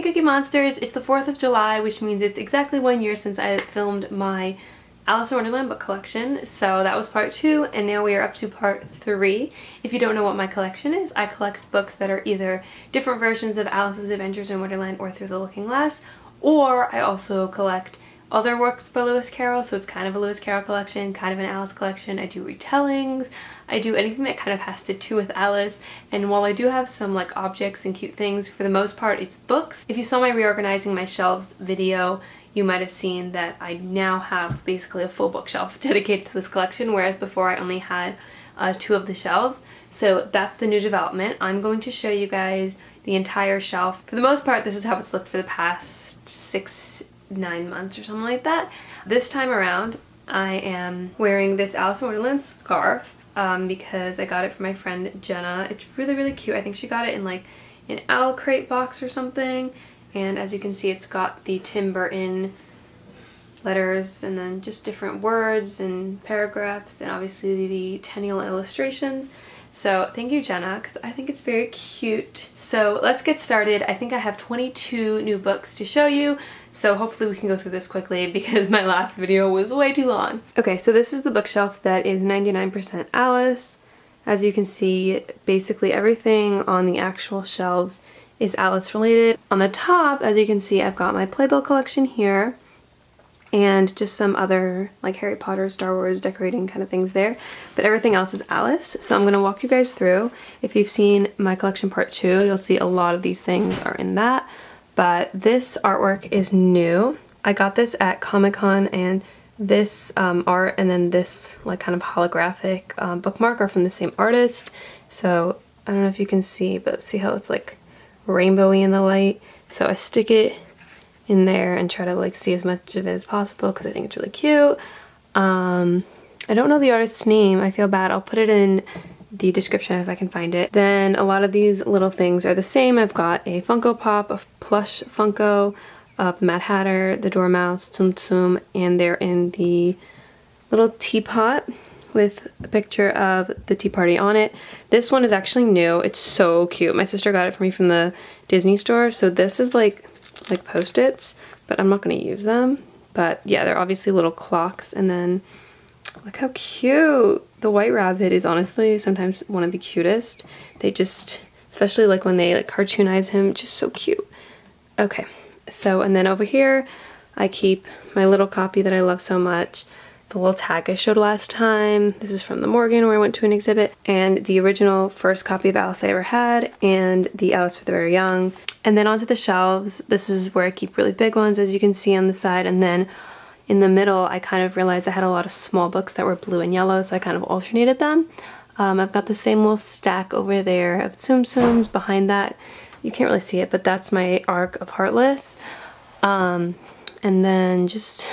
Cookie Monsters! It's the 4th of July, which means it's exactly 1 year since I filmed my Alice in Wonderland book collection. So that was part 2, and now we are up to part 3. If you don't know what my collection is, I collect books that are either different versions of Alice's Adventures in Wonderland or Through the Looking Glass, or I also collect other works by Lewis Carroll, so it's kind of a Lewis Carroll collection, kind of an Alice collection. I do retellings, I do anything that kind of has to do with Alice, and while I do have some like objects and cute things, for the most part it's books. If you saw my reorganizing my shelves video, you might have seen that I now have basically a full bookshelf dedicated to this collection, whereas before I only had 2 of the shelves. So that's the new development. I'm going to show you guys the entire shelf. For the most part, this is how it's looked for the past 6-9 months or something like that. This time around, I am wearing this Alice in Wonderland scarf because I got it from my friend Jenna. It's really, really cute. I think she got it in like an Owl Crate box or something. And as you can see, it's got the Tim Burton letters and then just different words and paragraphs and obviously the Tenniel illustrations. So thank you, Jenna, because I think it's very cute. So let's get started. I think I have 22 new books to show you, so hopefully we can go through this quickly because my last video was way too long. Okay, so this is the bookshelf that is 99% Alice. As you can see, basically everything on the actual shelves is Alice related. On the top, as you can see, I've got my Playbill collection here and just some other like Harry Potter, Star Wars decorating kind of things there, but everything else is Alice. So I'm going to walk you guys through. If you've seen my collection part 2, you'll see a lot of these things are in that, but this artwork is new. I got this at Comic-Con, and this art and then this like kind of holographic bookmark are from the same artist. So I don't know if you can see, but see how it's like rainbowy in the light. So I stick it in there and try to like see as much of it as possible because I think it's really cute. I don't know the artist's name. I feel bad. I'll put it in the description if I can find it. Then a lot of these little things are the same. I've got a Funko Pop, a plush Funko of the Mad Hatter, the Dormouse, Tsum Tsum, and they're in the little teapot with a picture of the tea party on it. This one is actually new. It's so cute. My sister got it for me from the Disney store. So this is like Post-its, but I'm not going to use them. But yeah, they're obviously little clocks. And then look how cute. The White Rabbit is honestly sometimes one of the cutest. They just, especially like when they like cartoonize him, just so cute. Okay, so and then over here I keep my little copy that I love so much. The little tag I showed last time. This is from the Morgan where I went to an exhibit, and the original first copy of Alice I ever had, and the Alice for the Very Young. And then onto the shelves, this is where I keep really big ones, as you can see on the side, and then in the middle I kind of realized I had a lot of small books that were blue and yellow, so I kind of alternated them. I've got the same little stack over there of Tsum Tsums. Behind that, you can't really see it, but that's my Arc of Heartless. And then just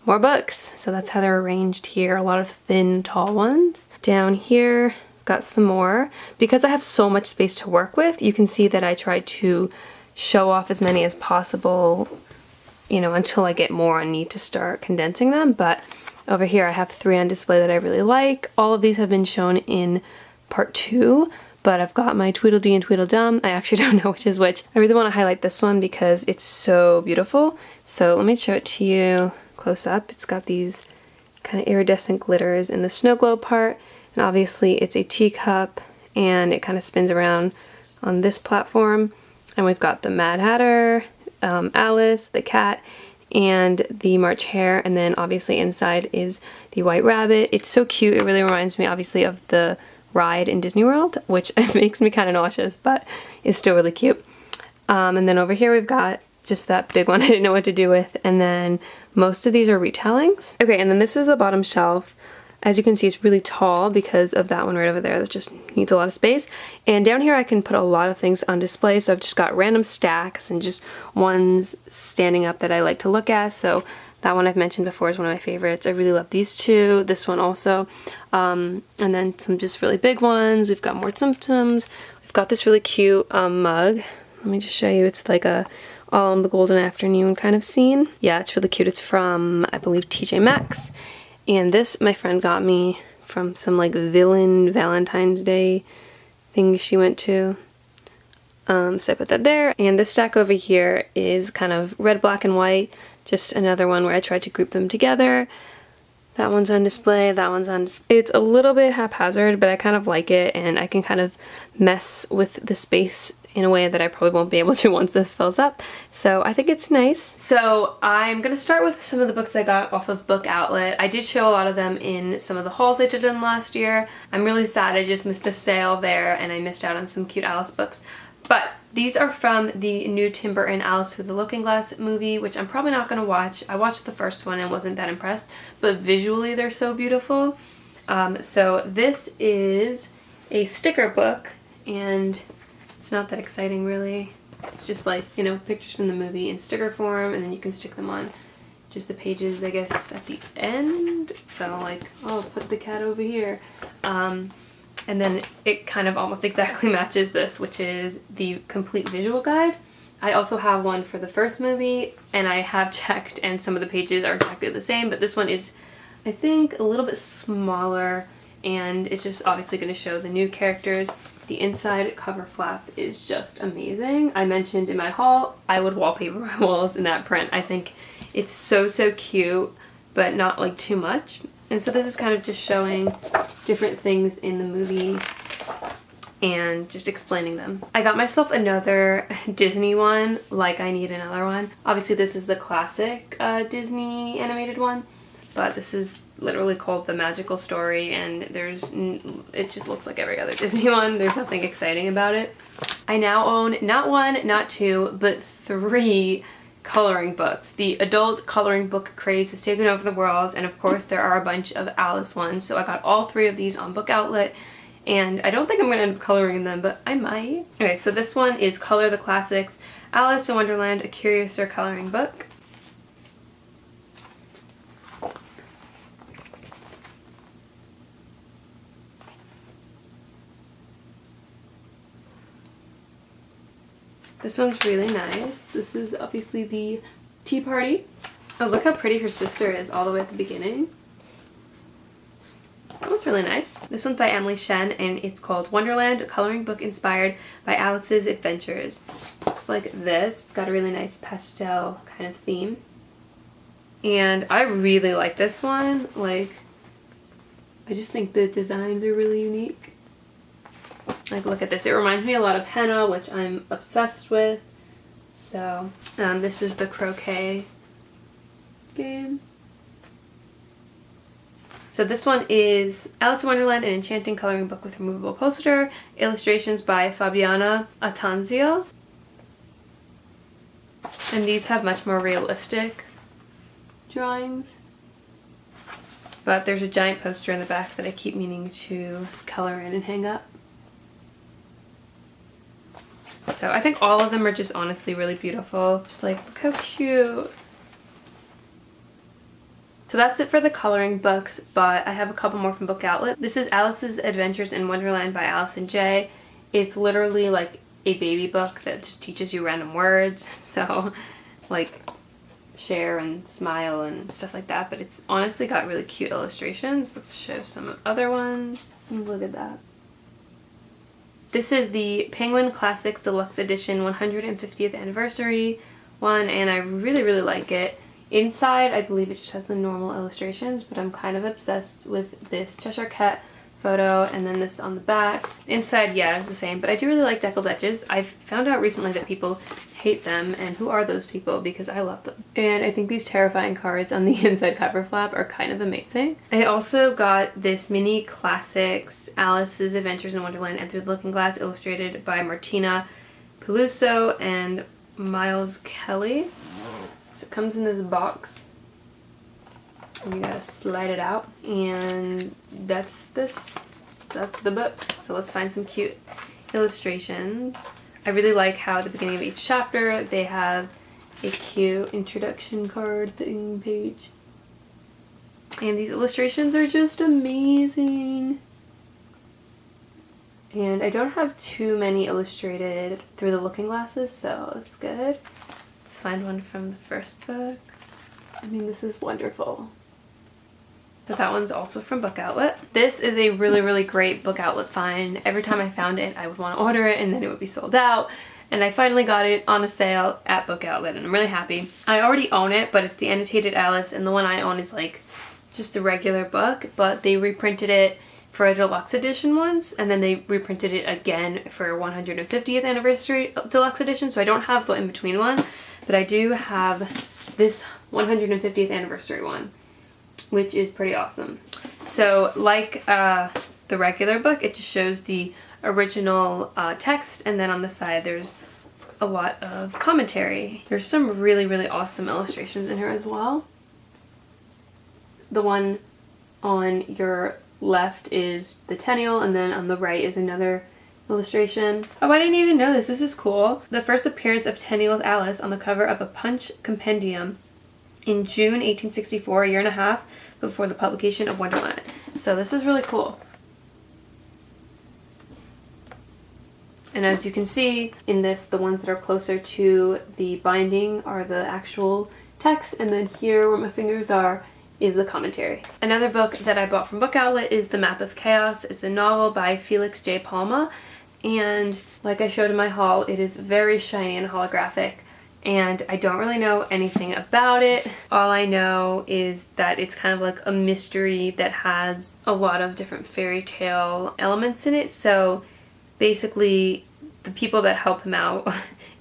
more books. So that's how they're arranged here. A lot of thin, tall ones. Down here, got some more. Because I have so much space to work with, you can see that I try to show off as many as possible, you know, until I get more and need to start condensing them. But over here I have 3 on display that I really like. All of these have been shown in part 2, but I've got my Tweedledee and Tweedledum. I actually don't know which is which. I really want to highlight this one because it's so beautiful. So let me show it to you close up. It's got these kind of iridescent glitters in the snow globe part, and obviously it's a teacup and it kind of spins around on this platform. And we've got the Mad Hatter, Alice, the cat, and the March Hare, and then obviously inside is the White Rabbit. It's so cute. It really reminds me obviously of the ride in Disney World, which makes me kind of nauseous, but is still really cute. And then over here we've got just that big one I didn't know what to do with, and then most of these are retellings. Okay, and then this is the bottom shelf. As you can see, it's really tall because of that one right over there that just needs a lot of space. And down here I can put a lot of things on display, so I've just got random stacks and just ones standing up that I like to look at. So that one I've mentioned before is one of my favorites. I really love these two, this one also. And then some just really big ones. We've got more Tsum Tsums. We've got this really cute mug. Let me just show you. It's like a all in the golden afternoon kind of scene. Yeah, it's really cute. It's from, I believe, TJ Maxx. And this my friend got me from some like villain Valentine's Day thing she went to. So I put that there, and this stack over here is kind of red, black, and white. Just another one where I tried to group them together. That one's on display, that one's on display. It's a little bit haphazard, but I kind of like it, and I can kind of mess with the space in a way that I probably won't be able to once this fills up. So I think it's nice. So I'm gonna start with some of the books I got off of Book Outlet. I did show a lot of them in some of the hauls I did in last year. I'm really sad I just missed a sale there and I missed out on some cute Alice books. But these are from the new Tim Burton Alice Through the Looking Glass movie, which I'm probably not going to watch. I watched the first one and wasn't that impressed, but visually they're so beautiful. So this is a sticker book, and it's not that exciting really. It's just like, you know, pictures from the movie in sticker form, and then you can stick them on just the pages, I guess, at the end. So like, oh, put the cat over here. And then it kind of almost exactly matches this, which is the complete visual guide. I also have one for the first movie, and I have checked, and some of the pages are exactly the same, but this one is, I think, a little bit smaller, and it's just obviously going to show the new characters. The inside cover flap is just amazing. I mentioned in my haul, I would wallpaper my walls in that print. I think it's so, so cute, but not like too much. And so this is kind of just showing different things in the movie and just explaining them. I got myself another Disney one, like I need another one. Obviously this is the classic Disney animated one, but this is literally called The Magical Story, and it just looks like every other Disney one. There's nothing exciting about it. I now own not one, not two, but 3 coloring books. The adult coloring book craze has taken over the world, and of course there are a bunch of Alice ones, so I got all 3 of these on Book Outlet, and I don't think I'm going to end up coloring them, but I might. Okay, so this one is Color the Classics, Alice in Wonderland, A Curiouser Coloring Book. This one's really nice. This is obviously the tea party. Oh, look how pretty her sister is all the way at the beginning. That one's really nice. This one's by Emily Shen, and it's called Wonderland, a coloring book inspired by Alice's adventures. Looks like this. It's got a really nice pastel kind of theme. And I really like this one. Like, I just think the designs are really unique. Like, look at this. It reminds me a lot of henna, which I'm obsessed with. So, this is the croquet game. So this one is Alice in Wonderland, an enchanting coloring book with removable poster. Illustrations by Fabiana Atanzio. And these have much more realistic drawings. But there's a giant poster in the back that I keep meaning to color in and hang up. So I think all of them are just honestly really beautiful. Just like, look how cute. So that's it for the coloring books, but I have a couple more from Book Outlet. This is Alice's Adventures in Wonderland by Allison J. It's literally like a baby book that just teaches you random words. So like share and smile and stuff like that, but it's honestly got really cute illustrations. Let's show some other ones. Look at that. This is the Penguin Classics Deluxe Edition 150th Anniversary one, and I really, really like it. Inside, I believe it just has the normal illustrations, but I'm kind of obsessed with this Cheshire Cat photo, and then this on the back. Inside, yeah, it's the same, but I do really like deckled edges. I've found out recently that people hate them, and who are those people? Because I love them. And I think these terrifying cards on the inside cover flap are kind of amazing. I also got this mini classics, Alice's Adventures in Wonderland and Through the Looking Glass, illustrated by Martina Peluso and Miles Kelly. So it comes in this box, and you gotta slide it out, and that's this. So that's the book. So let's find some cute illustrations. I really like how at the beginning of each chapter they have a cute introduction card thing page. And these illustrations are just amazing. And I don't have too many illustrated Through the Looking Glasses, so that's good. Let's find one from the first book. I mean, this is wonderful. So that one's also from Book Outlet. This is a really, really great Book Outlet find. Every time I found it, I would want to order it, and then it would be sold out. and I finally got it on a sale at Book Outlet, and I'm really happy. I already own it, but it's the annotated Alice, and the one I own is like just a regular book, but they reprinted it for a deluxe edition once, and then they reprinted it again for 150th anniversary deluxe edition, so I don't have the in-between one, but I do have this 150th anniversary one, which is pretty awesome. So like the regular book, it just shows the original text, and then on the side there's a lot of commentary. There's some really, really awesome illustrations in here as well. The one on your left is the Tenniel, and then on the right is another illustration. Oh, I didn't even know this. This is cool. The first appearance of Tenniel's Alice on the cover of a Punch compendium in June 1864, a year and a half before the publication of Wonderland. So this is really cool. And as you can see in this, the ones that are closer to the binding are the actual text, and then here where my fingers are is the commentary. Another book that I bought from Book Outlet is The Map of Chaos. It's a novel by Felix J. Palma, and like I showed in my haul, it is very shiny and holographic, and I don't really know anything about it. All I know is that it's kind of like a mystery that has a lot of different fairy tale elements in it. So basically the people that help him out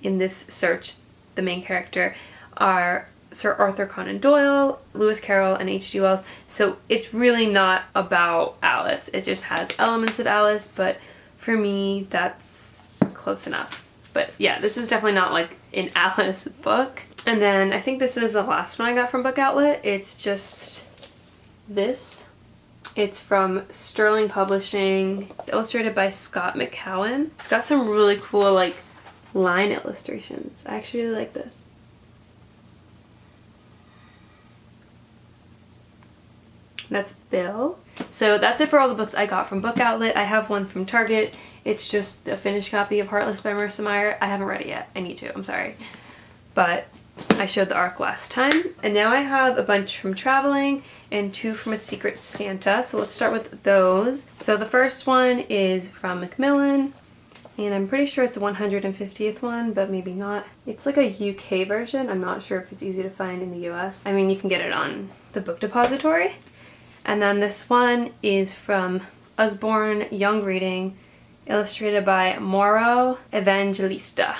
in this search, the main character, are Sir Arthur Conan Doyle, Lewis Carroll, and H.G. Wells. So it's really not about Alice. It just has elements of Alice, but for me that's close enough. But yeah, this is definitely not like an Alice book. And then I think this is the last one I got from Book Outlet. It's just this. It's from Sterling Publishing. It's illustrated by Scott McCowan. It's got some really cool like line illustrations. I actually really like this. That's Bill. So that's it for all the books I got from Book Outlet. I have one from Target. It's just a finished copy of Heartless by Marissa Meyer. I haven't read it yet. I need to. I'm sorry. But I showed the ARC last time. And now I have a bunch from Traveling and 2 from A Secret Santa. So let's start with those. So the first one is from Macmillan, and I'm pretty sure it's a 150th one, but maybe not. It's like a UK version. I'm not sure if it's easy to find in the US. I mean, you can get it on the Book Depository. And then this one is from Usborne Young Reading, illustrated by Mauro Evangelista.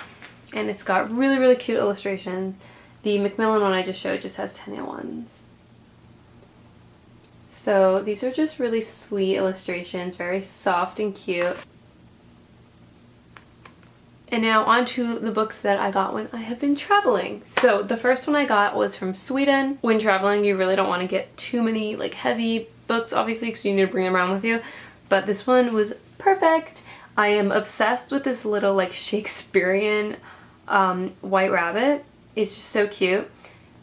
And it's got really, really cute illustrations. The Macmillan one I just showed just has Tenniel ones. So these are just really sweet illustrations, very soft and cute. And now on to the books that I got when I have been traveling. So the first one I got was from Sweden. When traveling, you really don't want to get too many like heavy books, obviously, because you need to bring them around with you. But this one was perfect. I am obsessed with this little like Shakespearean white rabbit. It's just so cute.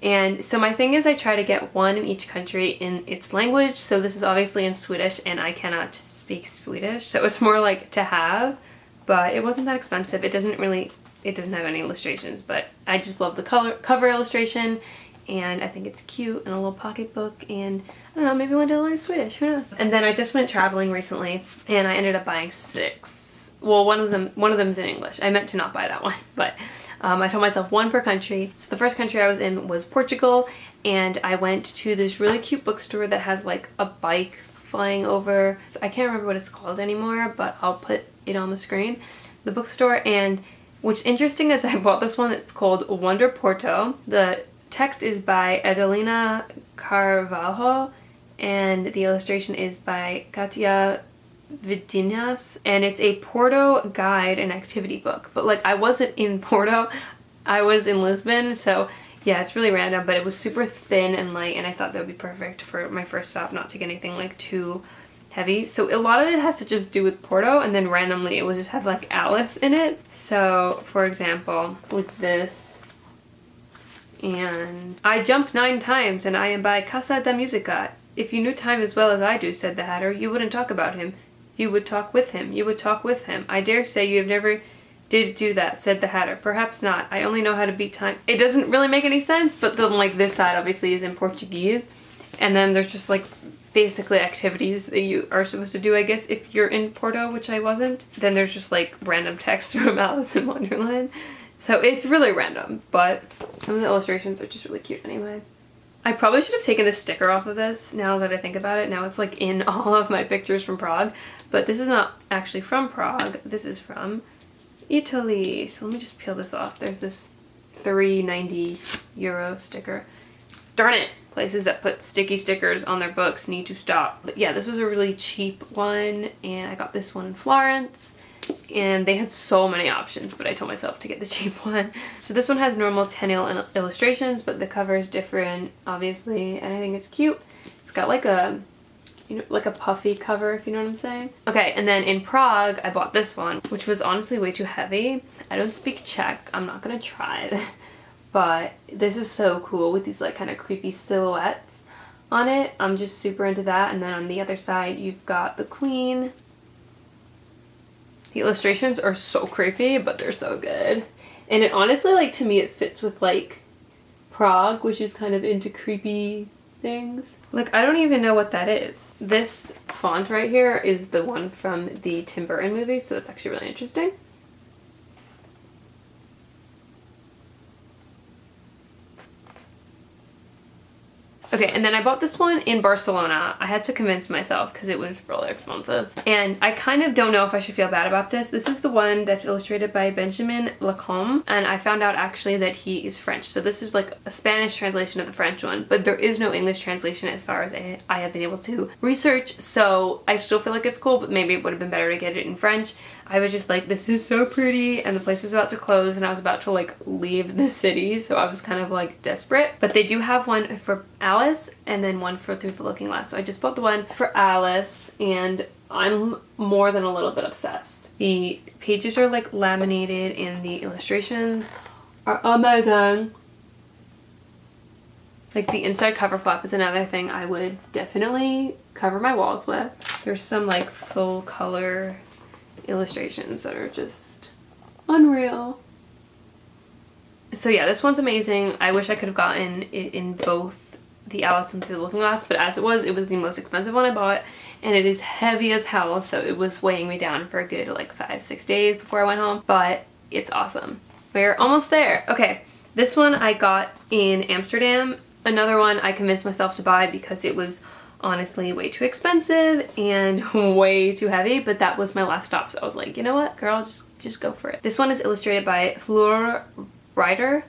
And so my thing is I try to get one in each country in its language. So this is obviously in Swedish, and I cannot speak Swedish, so it's more like to have. But it wasn't that expensive. It doesn't have any illustrations, but I just love the cover illustration, and I think it's cute, and a little pocketbook, and I don't know, maybe one day I'll learn Swedish, who knows. And then I just went traveling recently, and I ended up buying 6. Well, one of them's in English. I meant to not buy that one, but I told myself 1 per country. So the first country I was in was Portugal, and I went to this really cute bookstore that has like a bike flying over. I can't remember what it's called anymore, but I'll put it on the screen. The bookstore. And what's interesting is I bought this one that's called Wonder Porto. The text is by Adelina Carvalho, and the illustration is by Katia Vidinas, and it's a Porto guide and activity book. But like, I wasn't in Porto, I was in Lisbon, so yeah, it's really random, but it was super thin and light, and I thought that would be perfect for my first stop, not to get anything like too heavy. So a lot of it has to just do with Porto, and then randomly it will just have like Alice in it. So for example, like this, and I jump 9 times and I am by Casa da Musica. If you knew time as well as I do, said the Hatter, you wouldn't talk about him. You would talk with him. You would talk with him. I dare say you have never did do that, said the Hatter. Perhaps not. I only know how to beat time. It doesn't really make any sense, but then like this side obviously is in Portuguese, and then there's just like basically activities that you are supposed to do, I guess, if you're in Porto, which I wasn't. Then there's just like random text from Alice in Wonderland. So it's really random, but some of the illustrations are just really cute anyway. I probably should have taken the sticker off of this now that I think about it. Now it's like in all of my pictures from Prague, but this is not actually from Prague. This is from Italy. So let me just peel this off. There's this €3.90 sticker. Darn it! Places that put sticky stickers on their books need to stop. But yeah, this was a really cheap one, and I got this one in Florence, and they had so many options, but I told myself to get the cheap one. So this one has normal 10 illustrations, but the cover is different, obviously, and I think it's cute. It's got like a, you know, like a puffy cover, if you know what I'm saying. Okay, and then in Prague, I bought this one, which was honestly way too heavy. I don't speak Czech. I'm not gonna try it. But this is so cool with these like kind of creepy silhouettes on it. I'm just super into that. And then on the other side, you've got the Queen. The illustrations are so creepy, but they're so good. And it honestly, like, to me, it fits with like Prague, which is kind of into creepy things. Like, I don't even know what that is. This font right here is the one from the Tim Burton movie, so it's actually really interesting. Okay, and then I bought this one in Barcelona. I had to convince myself because it was really expensive. And I kind of don't know if I should feel bad about this. This is the one that's illustrated by Benjamin Lacombe, and I found out actually that he is French. So this is like a Spanish translation of the French one, but there is no English translation as far as I have been able to research. So I still feel like it's cool, but maybe it would have been better to get it in French. I was just like, this is so pretty, and the place was about to close, and I was about to like leave the city, so I was kind of like desperate. But they do have one for Alice and then one for Through the Looking Glass. So I just bought the one for Alice, and I'm more than a little bit obsessed. The pages are like laminated, and the illustrations are amazing. Like the inside cover flap is another thing I would definitely cover my walls with. There's some like full color illustrations that are just unreal. So yeah, this one's amazing. I wish I could have gotten it in both the Alice and Through the Looking Glass, but as it was the most expensive one I bought, and it is heavy as hell, so it was weighing me down for a good like 5-6 days before I went home, but it's awesome. We're almost there. Okay, this one I got in Amsterdam. Another one I convinced myself to buy because it was honestly way too expensive and way too heavy, but that was my last stop, so I was like, you know what, girl, just go for it. This one is illustrated by Floor Rieder.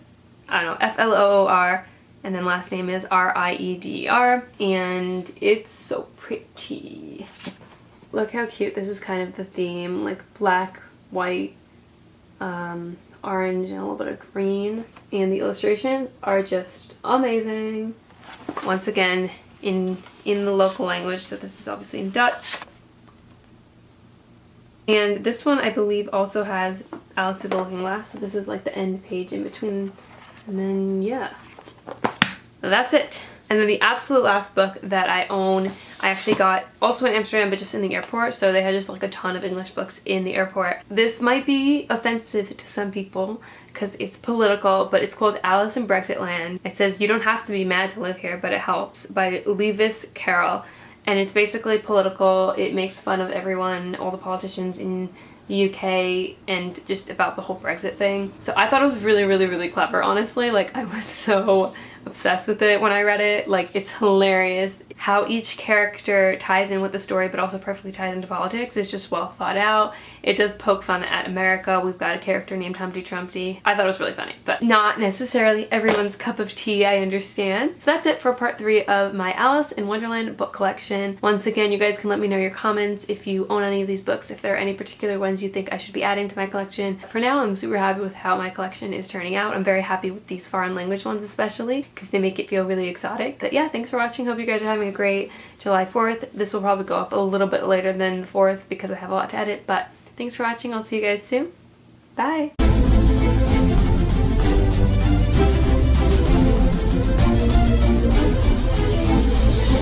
I don't know, F-L-O-O-R, and then last name is R-I-E-D-E-R, and it's so pretty. Look how cute. This is kind of the theme, like black, white, orange, and a little bit of green, and the illustrations are just amazing. Once again, in the local language, so this is obviously in Dutch. And this one I believe also has Alice Through the Looking Glass, so this is like the end page in between, and then yeah, that's it. And then the absolute last book that I own, I actually got also in Amsterdam, but just in the airport, so they had just like a ton of English books in the airport. This might be offensive to some people because it's political, but it's called Alice in Brexit Land. It says, "You don't have to be mad to live here, but it helps," by Lewis Carroll. And it's basically political. It makes fun of everyone, all the politicians in the UK, and just about the whole Brexit thing. So I thought it was really, really, really clever, honestly. Like, I was so obsessed with it when I read it. Like, it's hilarious how each character ties in with the story, but also perfectly ties into politics. It's just well thought out. It does poke fun at America. We've got a character named Humpty Trumpty. I thought it was really funny, but not necessarily everyone's cup of tea, I understand. So that's it for part 3 of my Alice in Wonderland book collection. Once again, you guys can let me know your comments if you own any of these books, if there are any particular ones you think I should be adding to my collection. For now, I'm super happy with how my collection is turning out. I'm very happy with these foreign language ones especially, because they make it feel really exotic. But yeah, thanks for watching. Hope you guys are having a great July 4th. This will probably go up a little bit later than the 4th because I have a lot to edit, but thanks for watching. I'll see you guys soon. Bye!